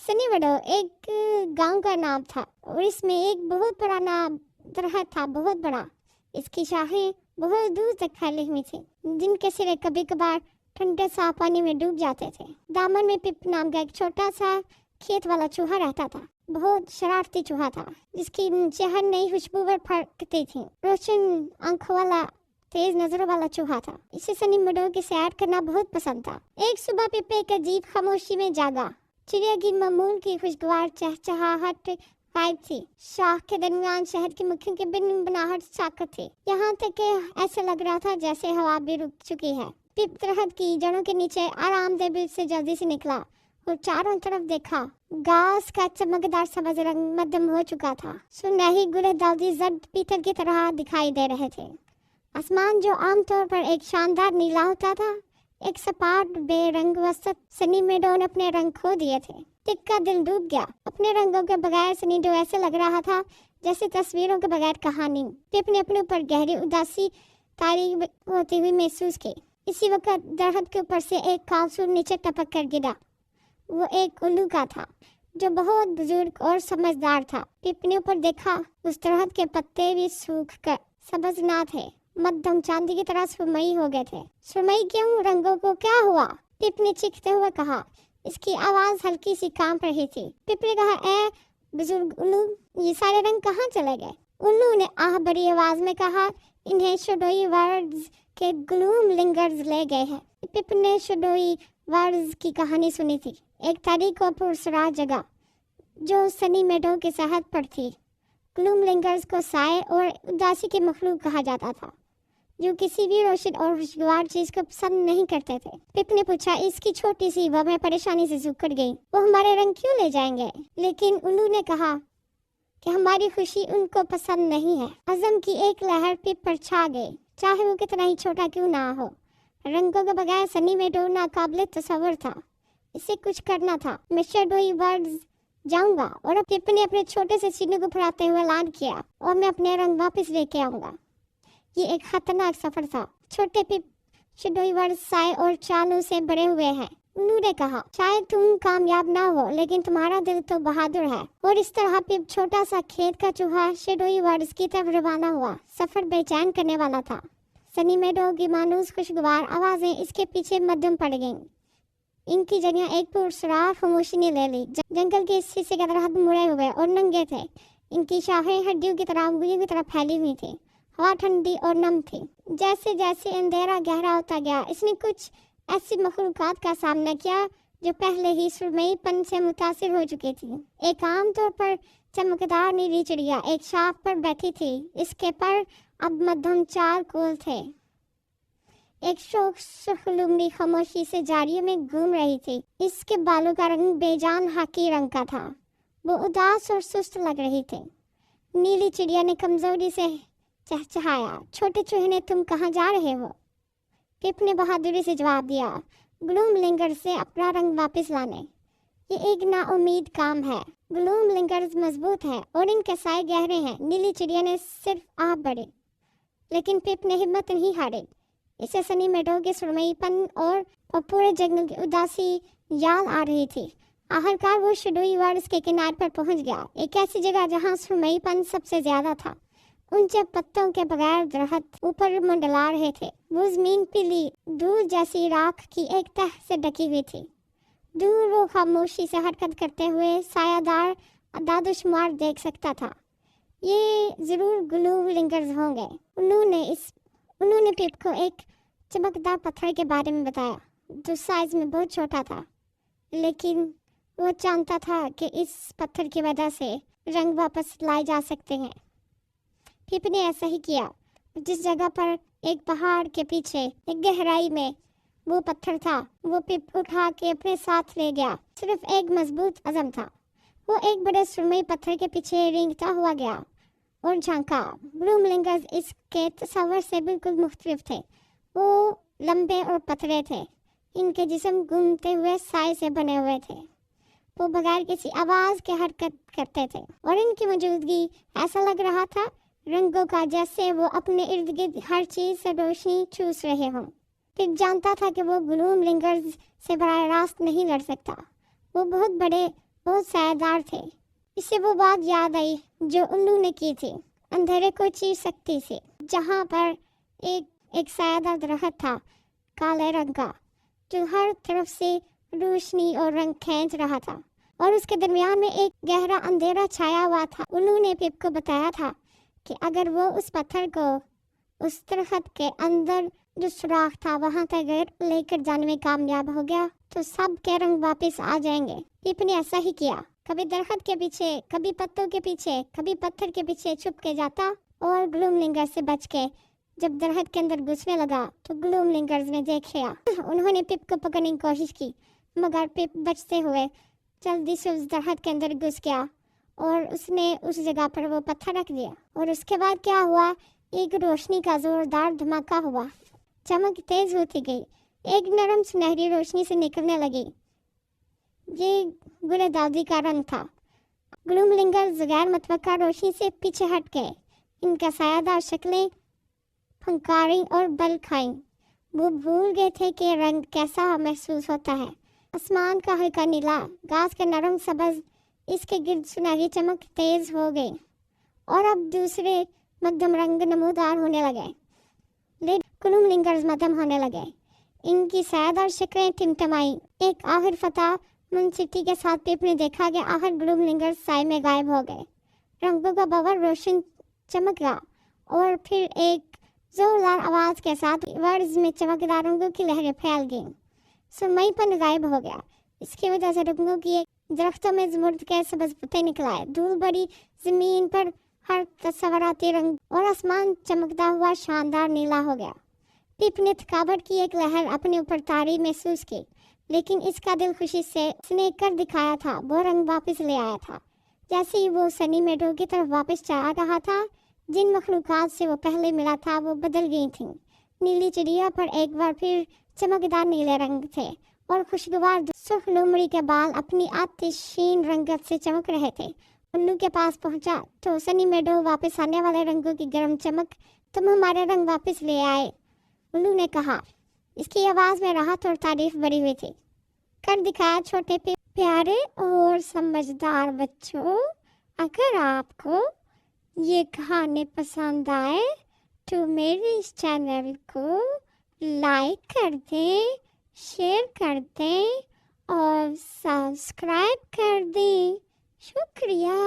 सनी मेडो एक गांव का नाम था और इसमें एक बहुत पुराना दरख्त था, बहुत बड़ा। इसकी शाखें बहुत दूर तक फैली हुई थी, जिनके सिरे कभी कभार ठंडे साफ पानी में डूब जाते थे। दामन में पिप नाम का एक छोटा सा खेत वाला चूहा रहता था। बहुत शरारती चूहा था, जिसकी चहर नई खुशबू फड़कती थी। रोशन आंखों वाला, तेज नजरों वाला चूहा था। इसे सनी मेडो की सैर करना बहुत पसंद था। एक सुबह पिप एक अजीब खामोशी में जागा। चिड़िया की मामूल की खुशगवार चहचहाहट गायब थी। शाख के दरमियान शहद की मक्खियों की बिन बनाहट साकत थी। यहाँ तक कि ऐसे लग रहा था जैसे हवा भी रुक चुकी है। पिप दरख्त की जड़ों के नीचे आरामदेह से जल्दी से निकला और चारों तरफ देखा। घास का चमकदार सब्ज रंग मध्यम हो चुका था। सुनहरी गुलदाउदी जर्द पीतल की तरह दिखाई दे रहे थे। आसमान जो आमतौर पर एक शानदार नीला होता था, एक सपाट बेरंग वसत सनी मेडो ने अपने रंग खो दिए थे। टिक का दिल डूब गया। अपने रंगों के बगैर सनी मेडो ऐसे लग रहा था जैसे तस्वीरों के बगैर कहानी। पिप ने अपने ऊपर गहरी उदासी तारी होती हुई महसूस की। इसी वक्त दरख्त के ऊपर से एक कालसूर नीचे टपक कर गिरा। वो एक उल्लू का था, जो बहुत बुजुर्ग और समझदार था। पिप ने ऊपर देखा। उस दरख्त के पत्ते भी सूख कर सब्ज ना थे, मध्यम चांदी की तरह सुरमई हो गए थे। सुरमई क्यों? रंगों को क्या हुआ? पिप ने चीखते हुए कहा। इसकी आवाज हल्की सी कांप रही थी। पिप ने कहा, ए बुजुर्ग उल्लू, ये सारे रंग कहाँ चले गए? उल्लू ने आह भरी आवाज में कहा, इन्हें शडोई वर्ड्स के ग्लूम लिंगर्स ले गए हैं। पिप ने शडोई वर्ड्स की कहानी सुनी थी, एक तारीख और पुरसरार जगह जो सनी मेडो की सरहद पर थी। ग्लूम लिंगर्स को साए और उदासी के मखलूक कहा जाता था, जो किसी भी रोशन और खुशगवार चीज को पसंद नहीं करते थे। पिप ने पूछा, इसकी छोटी सी वह परेशानी से सिकुड़ गई। वो हमारे रंग क्यों ले जाएंगे? लेकिन उल्लू ने कहा कि हमारी खुशी उनको पसंद नहीं है। अज़म की एक लहर पिप पर छा गई, चाहे वो कितना ही छोटा क्यों ना हो। रंगों के बगैर सनी मेडो नाकाबिले तस्वर था। इसे कुछ करना था। मैं शडोई वर्ड्स जाऊंगा। और पिप ने अपने छोटे से सीने को फुलाते हुए ऐलान किया, और मैं अपने रंग वापस लेके आऊंगा। ये एक खतरनाक सफर था। छोटे पिप शडोई वर्ड्स साए और चालों से भरे हुए हैं। उल्लू ने कहा, शायद तुम कामयाब ना हो, लेकिन तुम्हारा दिल तो बहादुर है। और इस तरह पिप छोटा सा खेत का चूहा शडोई वर्ड्स की तरफ रवाना हुआ। सफर बेचैन करने वाला था। सनी मेडो की मानूस खुशगवार आवाजें इसके पीछे मध्यम पड़ गईं। इनकी जगह एक पुरसरार खामोशी ने ले ली। जंगल के इस हिस्से के दरख्त मुड़े हुए और नंगे थे। इनकी शाखें हड्डियों की तरह अंगुलियों की तरह फैली हुई थी। हवा ठंडी और नम थी। जैसे जैसे अंधेरा गहरा होता गया, इसने कुछ ऐसी मखलूकात का सामना किया जो पहले ही सुरमईपन से मुतासिर हो चुकी थी। एक आम तौर पर चमकदार नीली चिड़िया एक शाख पर बैठी थी। इसके पर अब मध्यम चार कोल थे। एक शोक सुर्ख लुमड़ी खामोशी से झाड़ियों में घूम रही थी। इसके बालों का रंग बेजान हाकी रंग का था। वो उदास और सुस्त लग रही थी। नीली चिड़िया ने कमजोरी से चहचहाया, छोटे चूहे ने तुम कहाँ जा रहे हो? पिप ने बहादुरी से जवाब दिया, ग्लूम लिंगर से अपना रंग वापस लाने। ये एक नाउमीद काम है। ग्लूम लिंगर्स मजबूत है और इनके साए गहरे हैं। नीली चिड़िया ने सिर्फ आह बढ़े, लेकिन पिप ने हिम्मत नहीं हारी। इसे सनी मेडो के सुरमईपन और पूरे जंगल की उदासी याद आ रही थी। आखिरकार वो शडोई वर्ड्स के किनारे पर पहुंच गया, एक ऐसी जगह जहां सुरमईपन सबसे ज्यादा था। ऊंचे पत्तों के बगैर दरख्त ऊपर मंडला रहे थे। वो जमीन पीली दूध जैसी राख की एक तह से ढकी हुई थी। दूर वो खामोशी से हरकत करते हुए सायादार दादुशुमार देख सकता था। ये जरूर ग्लूम लिंगर्स होंगे। उन्होंने पिप को एक चमकदार पत्थर के बारे में बताया, जो साइज में बहुत छोटा था, लेकिन वो जानता था कि इस पत्थर की वजह से रंग वापस लाए जा सकते हैं। पिप ने ऐसा ही किया। जिस जगह पर एक पहाड़ के पीछे एक गहराई में वो पत्थर था, वो पिप उठा के अपने साथ ले गया। सिर्फ एक मजबूत अज़म था। वो एक बड़े सुरमई पत्थर के पीछे रेंगता हुआ गया और झांका। ग्लूम लिंगर्स इसके तस्वर से बिल्कुल मुख्तलिफ थे। वो लंबे और पतले थे। इनके जिस्म घूमते हुए साए से बने हुए थे। वो बगैर किसी आवाज के हरकत करते थे और इनकी मौजूदगी ऐसा लग रहा था रंगों का, जैसे वो अपने इर्द गिर्द हर चीज से रोशनी चूस रहे हों। पिप जानता था कि वो ग्लूम लिंगर्स से बराह रास्त नहीं लड़ सकता। वो बहुत बड़े بہت سایہدار تھے۔ اسے وہ بات یاد آئی جو الو نے کی تھی اندھیرے کو چیر سکتی سے، جہاں پر ایک سایہدار درخت تھا کالے رنگ کا جو ہر طرف سے روشنی اور رنگ کھینچ رہا تھا، اور اس کے درمیان میں ایک گہرا اندھیرا چھایا ہوا تھا۔ الو نے پپ کو بتایا تھا کہ اگر وہ اس پتھر کو اس درخت کے اندر جو سوراخ تھا وہاں تک لے کر جانے میں کامیاب ہو گیا تو سب کے رنگ واپس آ جائیں گے۔ پپ نے ایسا ہی کیا، کبھی درخت کے پیچھے، کبھی پتوں کے پیچھے، کبھی پتھر کے پیچھے چھپ کے جاتا، اور گلوم لنگر سے بچ کے جب درخت کے اندر گھسنے لگا تو گلوم لنگرز نے دیکھا۔ انہوں نے پپ کو پکڑنے کی کوشش کی، مگر پپ بچتے ہوئے جلدی سے اس درخت کے اندر گھس گیا اور اس نے اس جگہ پر وہ پتھر رکھ دیا۔ اور اس کے بعد کیا ہوا، ایک روشنی کا زوردار دھماکہ ہوا، چمک تیز ہوتی گئی، ایک نرم سنہری روشنی سے نکلنے لگی۔ یہ گل داودی کا رنگ تھا۔ گلوم لنگرز غیر متوقع روشنی سے پیچھے ہٹ گئے، ان کا سایہ دار شکلیں پھنکاری اور بل کھائیں۔ وہ بھول گئے تھے کہ رنگ کیسا محسوس ہوتا ہے۔ آسمان کا ہلکا نیلا، گھاس کا نرم سبز، اس کے گرد سنہری چمک تیز ہو گئی اور اب دوسرے مدھم رنگ نمودار ہونے لگے۔ گلوم لنگرز مدھم ہونے لگے، ان کی سایہ دار شکلیں ٹمٹمائیں۔ ایک آخر فتح منصفی کے ساتھ پپ نے دیکھا کہ آخر گلوم لنگرز سائے میں غائب ہو گئے۔ رنگوں کا بور روشن چمک گیا اور پھر ایک زوردار آواز کے ساتھ ورز میں چمکدار رنگوں کی لہریں پھیل گئیں۔ سرمئی پن غائب ہو گیا، اس کی وجہ سے رنگوں کی ایک درختوں میں زمرد کے سبز پتے نکل آئے، دھول بڑی زمین پر ہر تصوراتی رنگ اور آسمان چمکتا ہوا شاندار نیلا ہو گیا۔ پپ نے تھکاوٹ کی ایک لہر اپنے اوپر طاری محسوس کی، لیکن اس کا دل خوشی سے اس نے کر دکھایا تھا، وہ رنگ واپس لے آیا تھا۔ جیسے ہی وہ سنی میڈو کی طرف واپس جا رہا تھا، جن مخلوقات سے وہ پہلے ملا تھا وہ بدل گئی تھیں۔ نیلی چڑیا پر ایک بار پھر چمکدار نیلے رنگ تھے اور خوشگوار سرخ لومڑی کے بال اپنی آتشین رنگت سے چمک رہے تھے۔ الو کے پاس پہنچا تو سنی میڈو واپس آنے والے رنگوں کی گرم چمک، تم ہمارے رنگ واپس لے آئے، الو نے کہا۔ اس کی آواز میں راحت اور تعریف بھری ہوئی تھی۔ کر دکھایا چھوٹے پیارے اور سمجھدار بچوں، اگر آپ کو یہ کہانی پسند آئے تو میرے اس چینل کو لائک کر دیں، شیئر کر دیں اور سبسکرائب کر دیں۔ شکریہ۔